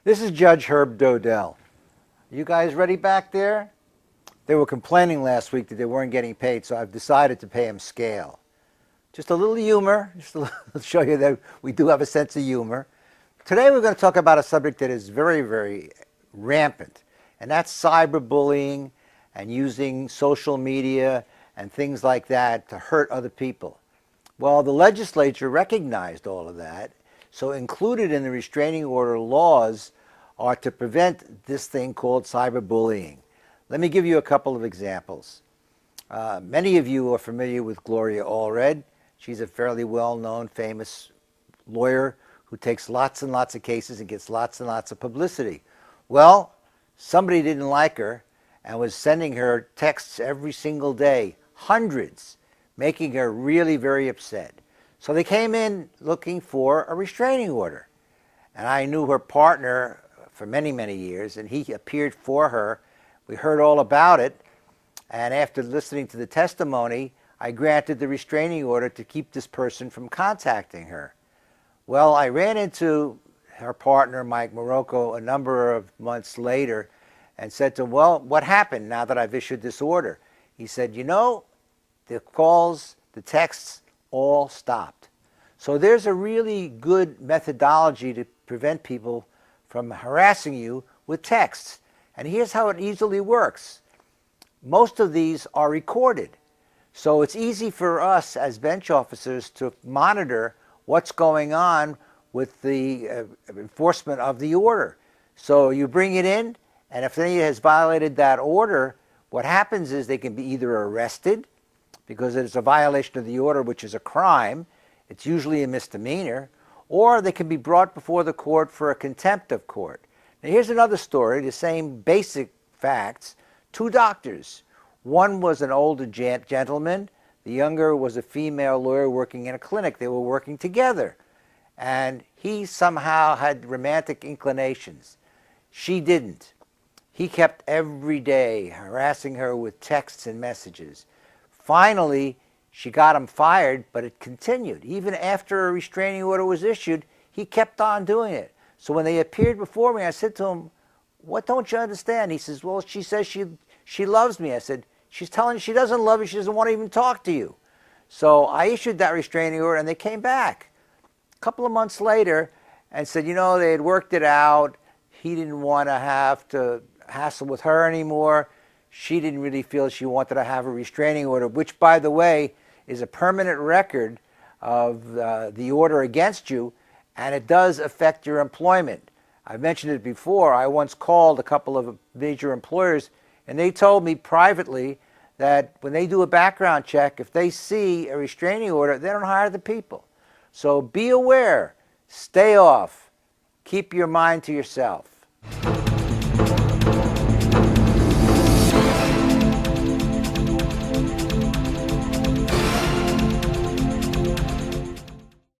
This is Judge Herb Dodell. You guys ready back there? They were complaining last week that they weren't getting paid, so I've decided to pay them scale. Just a little humor, just to show you that we do have a sense of humor. Today we're going to talk about a subject that is very, very rampant, and that's cyberbullying and using social media and things like that to hurt other people. Well, the legislature recognized all of that, so included in the restraining order laws are to prevent this thing called cyberbullying. Let me give you a couple of examples. Many of you are familiar with Gloria Allred. She's a fairly well-known, famous lawyer who takes lots and lots of cases and gets lots and lots of publicity. Well, somebody didn't like her and was sending her texts every single day, hundreds, making her really very upset. So they came in looking for a restraining order. And I knew her partner for many, many years, and he appeared for her. We heard all about it, and after listening to the testimony, I granted the restraining order to keep this person from contacting her. Well, I ran into her partner, Mike Morocco, a number of months later and said to him, well, what happened now that I've issued this order? He said, you know, the calls, the texts, all stopped. So there's a really good methodology to prevent people from harassing you with texts. And here's how it easily works. Most of these are recorded. So it's easy for us as bench officers to monitor what's going on with the enforcement of the order. So you bring it in, and if anybody has violated that order, what happens is they can be either arrested, because it's a violation of the order, which is a crime. It's usually a misdemeanor. Or they can be brought before the court for a contempt of court. Now here's another story, the same basic facts. Two doctors. One was an older gentleman. The younger was a female lawyer working in a clinic. They were working together. And he somehow had romantic inclinations. She didn't. He kept every day harassing her with texts and messages. Finally, she got him fired, but it continued. Even after a restraining order was issued, he kept on doing it. So when they appeared before me, I said to him, what don't you understand? He says, well, she says she loves me. I said, she's telling you she doesn't love you. She doesn't want to even talk to you. So I issued that restraining order, and they came back a couple of months later and said, you know, they had worked it out. He didn't want to have to hassle with her anymore. She didn't really feel she wanted to have a restraining order, which, by the way, is a permanent record of the order against you, and it does affect your employment. I've mentioned it before. I once called a couple of major employers, and they told me privately that when they do a background check, if they see a restraining order, they don't hire the people. So be aware. Stay off. Keep your mind to yourself.